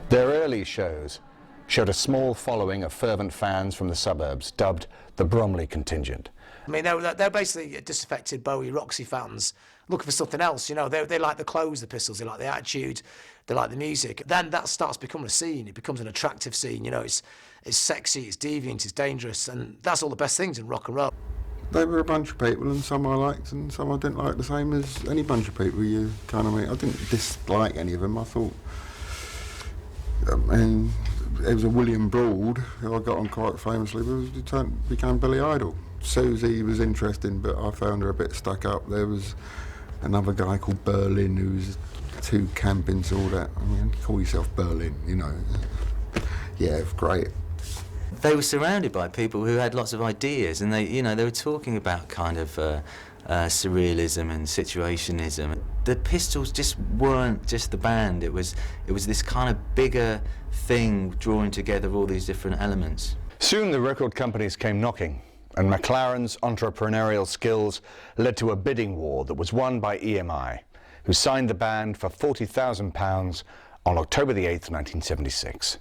Their early shows showed a small following of fervent fans from the suburbs, dubbed the Bromley contingent. I mean, they're basically disaffected Bowie Roxy fans looking for something else, you know. They like the clothes, the Pistols, they like the attitude, they like the music. Then that starts becoming a scene. It becomes an attractive scene, you know. It's sexy, it's deviant, it's dangerous, and that's all the best things in rock and roll. They were a bunch of people, and some I liked and some I didn't like, the same as any bunch of people you kind of meet. I didn't dislike any of them. I thought, and there was a William Broad who I got on quite famously, but became Billy Idol. Susie was interesting, but I found her a bit stuck up. There was another guy called Berlin who was too camping to all that. I mean, call yourself Berlin, you know. Yeah, great. They were surrounded by people who had lots of ideas, and they were talking about kind of surrealism and situationism. The Pistols just weren't just the band. It was this kind of bigger thing drawing together all these different elements. Soon the record companies came knocking, and McLaren's entrepreneurial skills led to a bidding war that was won by EMI, who signed the band for £40,000 on October the 8th, 1976.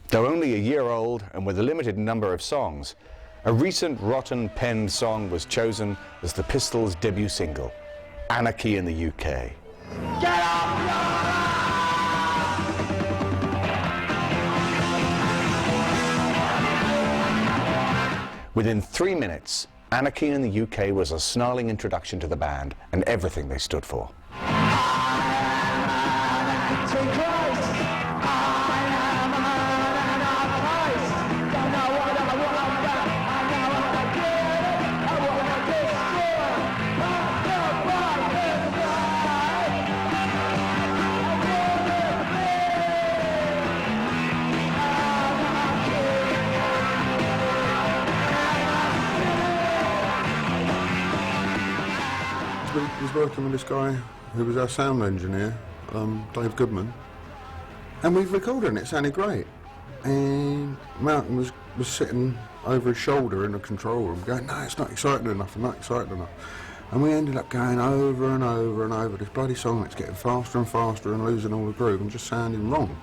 Though only a year old and with a limited number of songs, a recent Rotten-penned song was chosen as the Pistols' debut single, Anarchy in the UK. Get up! Within 3 minutes, Anarchy in the UK was a snarling introduction to the band and everything they stood for. I was working with this guy who was our sound engineer, Dave Goodman, and we recorded and it sounded great. And Mountain was sitting over his shoulder in the control room going, no, it's not exciting enough, I'm not exciting enough. And we ended up going over and over and over this bloody song that's getting faster and faster and losing all the groove and just sounding wrong.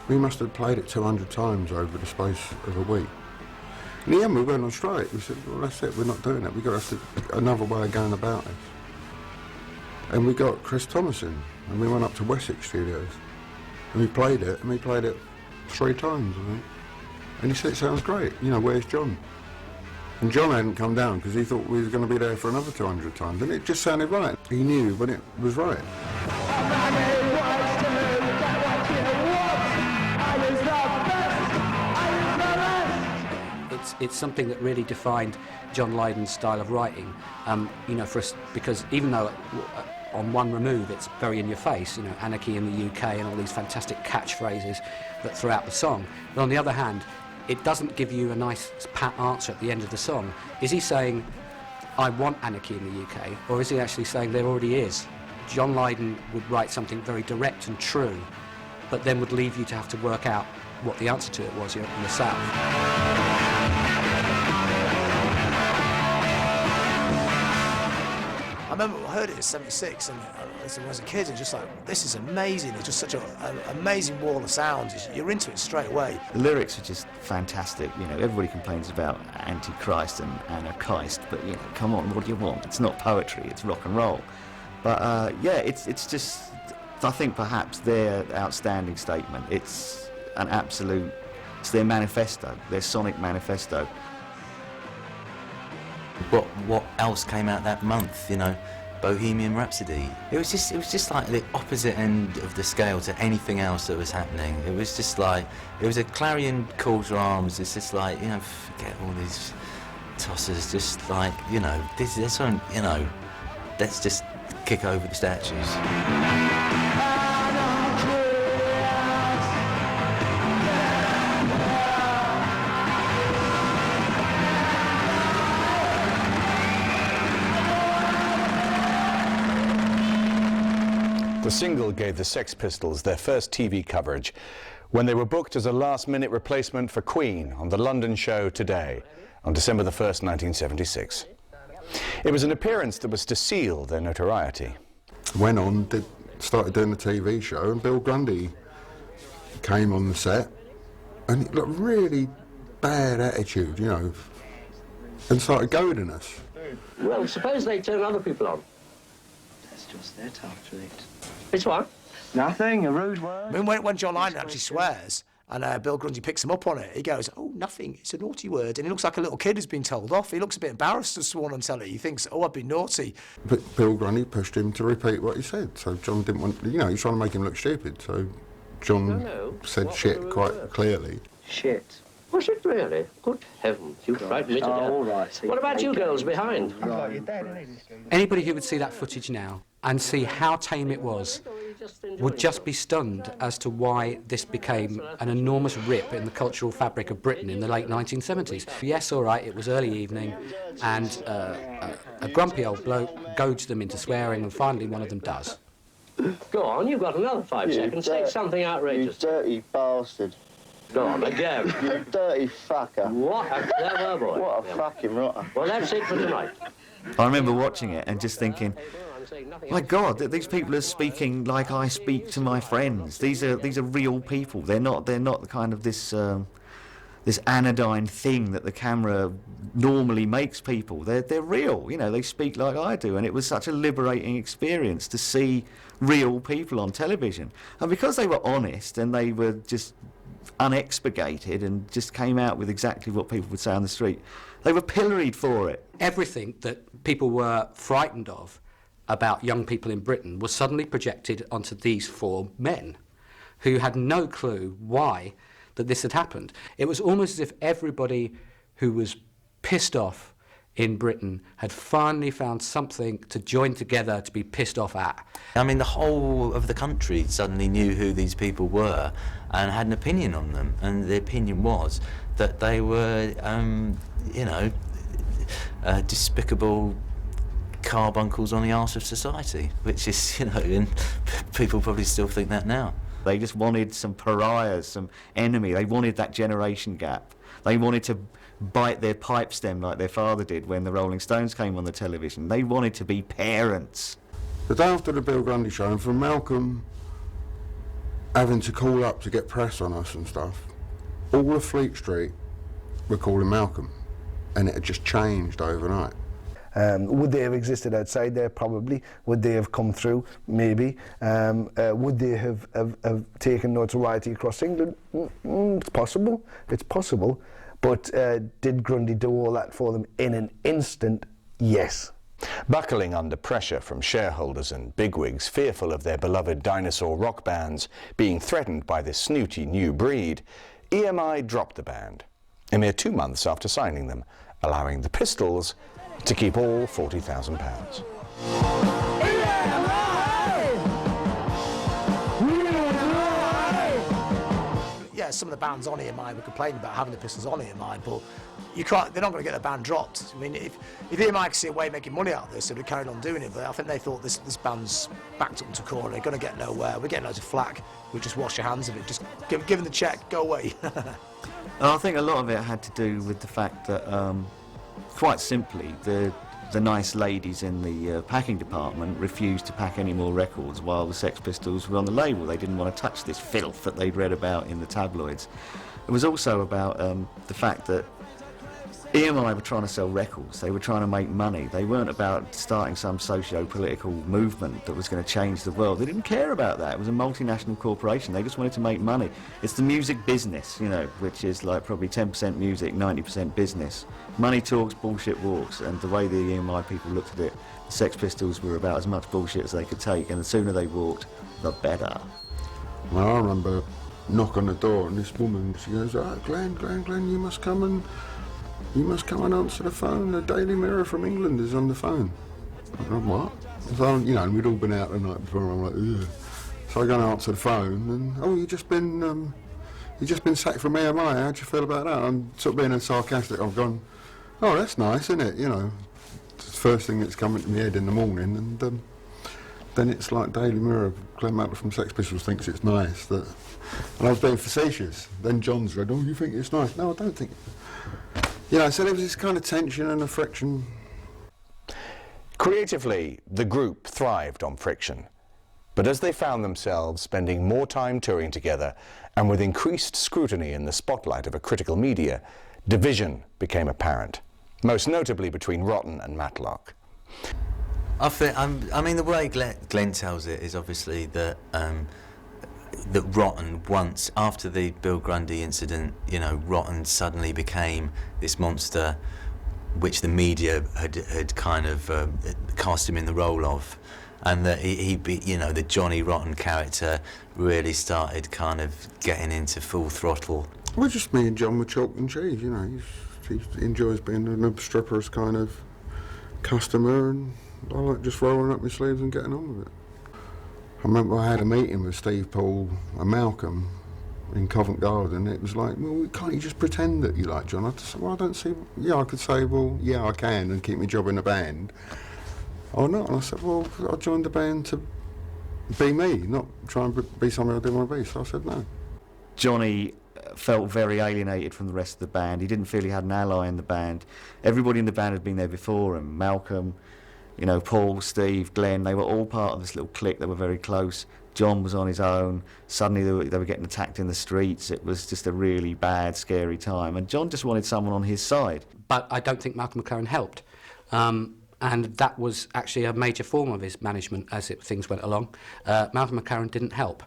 We must have played it 200 times over the space of a week. In the end we went on strike. We said, well, that's it, we're not doing it, we've got to have another way of going about this. And we got Chris Thomas in, and we went up to Wessex Studios, and we played it 3 times, I think. And he said, it sounds great, you know, where's John? And John hadn't come down because he thought we were going to be there for another 200 times, and it just sounded right. He knew when it was right. It's something that really defined John Lydon's style of writing, you know, for us, because even though on one remove it's very in your face, you know, Anarchy in the UK and all these fantastic catchphrases that throughout the song, but on the other hand, it doesn't give you a nice pat answer at the end of the song. Is he saying, I want Anarchy in the UK, or is he actually saying there already is? John Lydon would write something very direct and true, but then would leave you to have to work out what the answer to it was yourself. I remember I heard it in '76, and when I was a kid, and just like, this is amazing. It's just such an amazing wall of sounds. You're into it straight away. The lyrics are just fantastic. You know, everybody complains about Antichrist and Anarchist, but you know, come on, what do you want? It's not poetry, it's rock and roll. But yeah, it's just, I think perhaps their outstanding statement. It's an absolute, it's their manifesto, their sonic manifesto. What else came out that month? You know, Bohemian Rhapsody. It was just like the opposite end of the scale to anything else that was happening. It was just like, it was a clarion call to arms. It's just like, you know, forget all these tossers. Just like, you know, this one, you know, let's just kick over the statues. The single gave the Sex Pistols their first TV coverage when they were booked as a last-minute replacement for Queen on the London show Today on December the 1st, 1976. It was an appearance that was to seal their notoriety. Went on, started doing the TV show, and Bill Grundy came on the set, and it looked really bad attitude, you know, and started goading us. Well, suppose they turn other people on. That's just their tough treat. It's what? Nothing, a rude word. I mean, when John Lydon actually swears, and Bill Grundy picks him up on it, he goes, "Oh, nothing, it's a naughty word." And he looks like a little kid who's been told off. He looks a bit embarrassed to have sworn on telly. He thinks, "Oh, I've been naughty." But Bill Grundy pushed him to repeat what he said, so John didn't want, you know, he's trying to make him look stupid, so John said shit quite clearly. Shit. Was it really? Good heavens, you frightened me to death. all right. What about you girls behind? Anybody who would see that footage now and see how tame it was would just be stunned as to why this became an enormous rip in the cultural fabric of Britain in the late 1970s. Yes, all right, it was early evening, and a grumpy old bloke goads them into swearing, and finally one of them does. Go on, you've got another 5 seconds. Say something outrageous. You dirty bastard. Go on, again. You dirty fucker. What a clever boy. What a fucking rotter. Well, that's it for tonight. I remember watching it and just thinking, my God, these people are speaking like I speak to my friends. These are real people. They're not the kind of this anodyne thing that the camera normally makes people. They're real. You know, they speak like I do, and it was such a liberating experience to see real people on television. And because they were honest and they were just unexpurgated and just came out with exactly what people would say on the street, they were pilloried for it. Everything that people were frightened of about young people in Britain was suddenly projected onto these 4 men who had no clue why that this had happened. It was almost as if everybody who was pissed off in Britain had finally found something to join together to be pissed off at. I mean, the whole of the country suddenly knew who these people were and had an opinion on them, and the opinion was that they were, you know, despicable carbuncles on the arse of society, which is, you know, and people probably still think that now. They just wanted some pariahs, some enemy. They wanted that generation gap. They wanted to bite their pipe stem like their father did when the Rolling Stones came on the television. They wanted to be parents. The day after the Bill Grundy show, and from Malcolm having to call up to get press on us and stuff, all of Fleet Street were calling Malcolm, and it had just changed overnight. Would they have existed outside there? Probably. Would they have come through? Maybe. Would they have taken notoriety across England? It's possible. It's possible. But did Grundy do all that for them in an instant? Yes. Buckling under pressure from shareholders and bigwigs fearful of their beloved dinosaur rock bands being threatened by this snooty new breed, EMI dropped the band a mere 2 months after signing them, allowing the Pistols to keep all £40,000. Yeah, some of the bands on EMI were complaining about having the Pistols on EMI, but you can't. They're not going to get the band dropped. I mean, if EMI could see a way of making money out of this, they'd have carried on doing it. But I think they thought this band's backed up into a corner. They're going to get nowhere. We're getting loads of flack. We'll just wash your hands of it. Just give them the check. Go away. I think a lot of it had to do with the fact that, quite simply, the nice ladies in the packing department refused to pack any more records while the Sex Pistols were on the label. They didn't want to touch this filth that they'd read about in the tabloids. It was also about the fact that EMI were trying to sell records. They were trying to make money. They weren't about starting some socio-political movement that was going to change the world. They didn't care about that. It was a multinational corporation. They just wanted to make money. It's the music business, you know, which is like probably 10% music, 90% business. Money talks, bullshit walks, and the way the EMI people looked at it, the Sex Pistols were about as much bullshit as they could take, and the sooner they walked, the better. Well, I remember knock on the door, and this woman, she goes, Glenn, you must come and answer the phone. The Daily Mirror from England is on the phone. I go, what? So, you know, and we'd all been out the night before, and I'm like, ugh. So I go and answer the phone, and, you've just been sacked from EMI. How'd you feel about that? I'm sort of being sarcastic. I've gone, oh, that's nice, isn't it? You know, it's the first thing that's come into my head in the morning, and then it's like Daily Mirror, Glenn Malcolm from Sex Pistols thinks it's nice. And I was being facetious. Then John's read, oh, you think it's nice? No, I don't think. You know, so there was this kind of tension and a friction. Creatively, the group thrived on friction, But as they found themselves spending more time touring together and with increased scrutiny in the spotlight of a critical media, division became apparent, most notably between Rotten and Matlock. I mean, the way Glenn tells it is obviously that that Rotten, once after the Bill Grundy incident, you know, Rotten suddenly became this monster, which the media had kind of cast him in the role of, and that you know, the Johnny Rotten character really started kind of getting into full throttle. Well, just me and John were chalk and cheese, you know. He enjoys being an obstreperous kind of customer, and I like just rolling up my sleeves and getting on with it. I remember I had a meeting with Steve, Paul and Malcolm in Covent Garden. It was like, well, can't you just pretend that you like John? I said, well, I don't see... Yeah, I could say, well, yeah, I can, and keep my job in the band. Or not. And I said, well, I joined the band to be me, not try and be something I didn't want to be. So I said no. Johnny felt very alienated from the rest of the band. He didn't feel he had an ally in the band. Everybody in the band had been there before him. Malcolm, you know, Paul, Steve, Glenn, they were all part of this little clique. They were very close. John was on his own. Suddenly they were getting attacked in the streets. It was just a really bad, scary time. And John just wanted someone on his side. But I don't think Malcolm McLaren helped. And that was actually a major form of his management as things went along. Malcolm McLaren didn't help.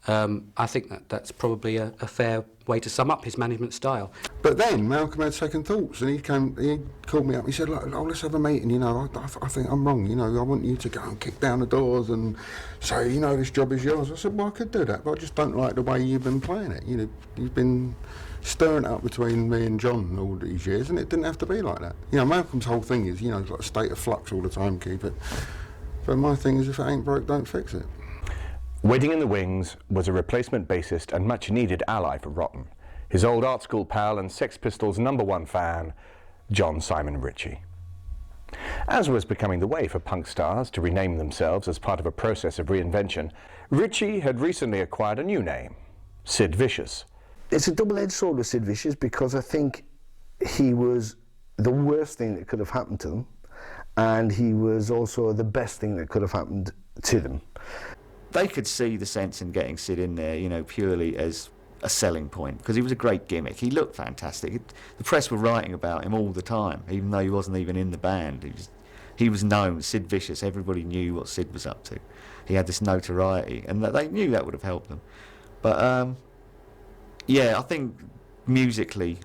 I think that's probably a fair way to sum up his management style. But then Malcolm had second thoughts, and he called me up. He said, "Look, let's have a meeting. You know, I think I'm wrong. You know, I want you to go and kick down the doors and say, you know, this job is yours." I said, "Well, I could do that, but I just don't like the way you've been playing it. You know, you've been stirring it up between me and John all these years, and it didn't have to be like that. You know, Malcolm's whole thing is, you know, like a state of flux all the time. Keep it. But my thing is, if it ain't broke, don't fix it." Waiting in the wings was a replacement bassist and much-needed ally for Rotten, his old art school pal and Sex Pistols' #1 fan, John Simon Ritchie. As was becoming the way for punk stars to rename themselves as part of a process of reinvention, Ritchie had recently acquired a new name, Sid Vicious. It's a double-edged sword with Sid Vicious, because I think he was the worst thing that could have happened to them, and he was also the best thing that could have happened to them. They could see the sense in getting Sid in there, you know, purely as a selling point, because he was a great gimmick. He looked fantastic. The press were writing about him all the time, even though he wasn't even in the band. He was known, Sid Vicious. Everybody knew what Sid was up to. He had this notoriety, and they knew that would have helped them. But yeah, I think musically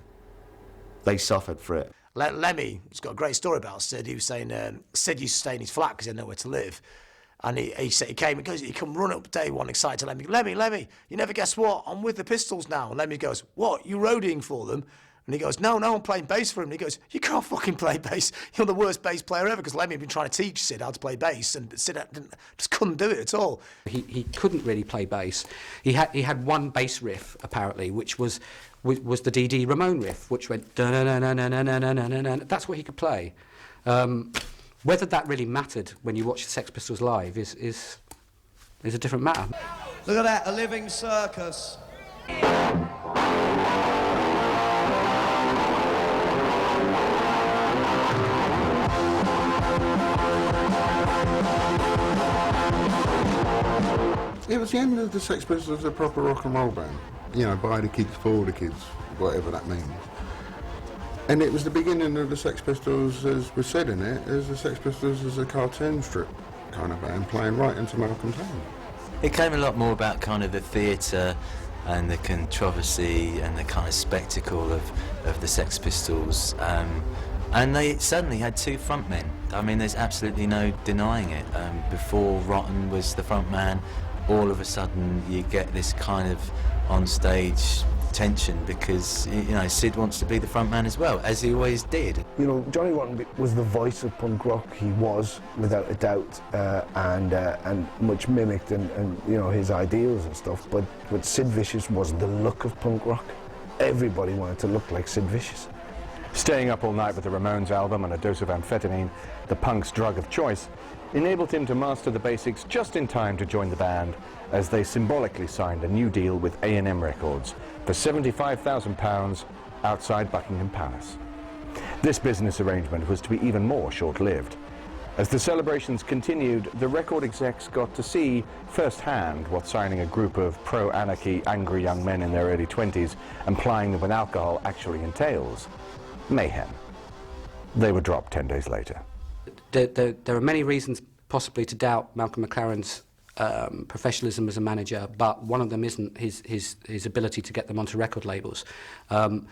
they suffered for it. Lemmy, he's got a great story about Sid. He was saying Sid used to stay in his flat because he had nowhere to live. And he said he came, because he come run up day one excited to Lemmy, you never guess what? I'm with the Pistols now. And Lemmy goes, "What? You roadieing for them?" And he goes, No, I'm playing bass for him. And he goes, "You can't fucking play bass. You're the worst bass player ever." Because Lemmy had been trying to teach Sid how to play bass, and Sid just couldn't do it at all. He couldn't really play bass. He had one bass riff apparently, which was the Dee Ramone riff, which went da na na na na na na na na. That's what he could play. Whether that really mattered when you watch the Sex Pistols live is a different matter. Look at that, a living circus. It was the end of the Sex Pistols as a proper rock and roll band. You know, by the kids, for the kids, whatever that means. And it was the beginning of the Sex Pistols, as was said in it, as the Sex Pistols as a cartoon strip kind of band, playing right into Malcolm's hand. It came a lot more about kind of the theatre and the controversy and the kind of spectacle of the Sex Pistols. And they suddenly had two frontmen. I mean, there's absolutely no denying it. Before Rotten was the front man, all of a sudden you get this kind of on-stage tension because, you know, Sid wants to be the front man as well, as he always did. You know, Johnny Rotten was the voice of punk rock. He was, without a doubt, and much mimicked and you know, his ideals and stuff. But Sid Vicious was the look of punk rock. Everybody wanted to look like Sid Vicious. Staying up all night with the Ramones album and a dose of amphetamine, the punk's drug of choice, enabled him to master the basics just in time to join the band as they symbolically signed a new deal with A&M Records for £75,000 outside Buckingham Palace. This business arrangement was to be even more short-lived. As the celebrations continued, the record execs got to see firsthand what signing a group of pro-anarchy, angry young men in their early 20s and plying them with alcohol actually entails. Mayhem. They were dropped 10 days later. There are many reasons possibly to doubt Malcolm McLaren's professionalism as a manager, but one of them isn't his ability to get them onto record labels.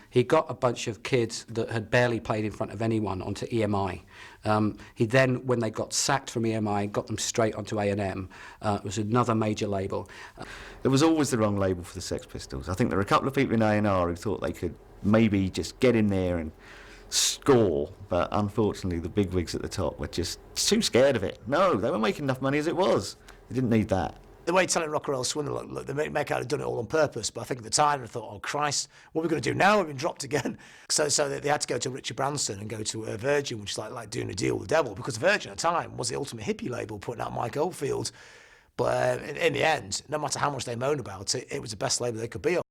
He got a bunch of kids that had barely played in front of anyone onto EMI. He then, when they got sacked from EMI, got them straight onto A&M. It was another major label. It was always the wrong label for the Sex Pistols. I think there were a couple of people in A&R who thought they could maybe just get in there and score, but unfortunately the bigwigs at the top were just too scared of it. No, they were making enough money as it was. They didn't need that. The way Telling Rock and Roll Swindle, look, they make out they've done it all on purpose, but I think at the time they thought, oh Christ, what are we going to do now? We've been dropped again. So they had to go to Richard Branson and go to Virgin, which is like doing a deal with the devil, because Virgin at the time was the ultimate hippie label, putting out Mike Oldfield. But in the end, no matter how much they moan about it, it was the best label they could be on.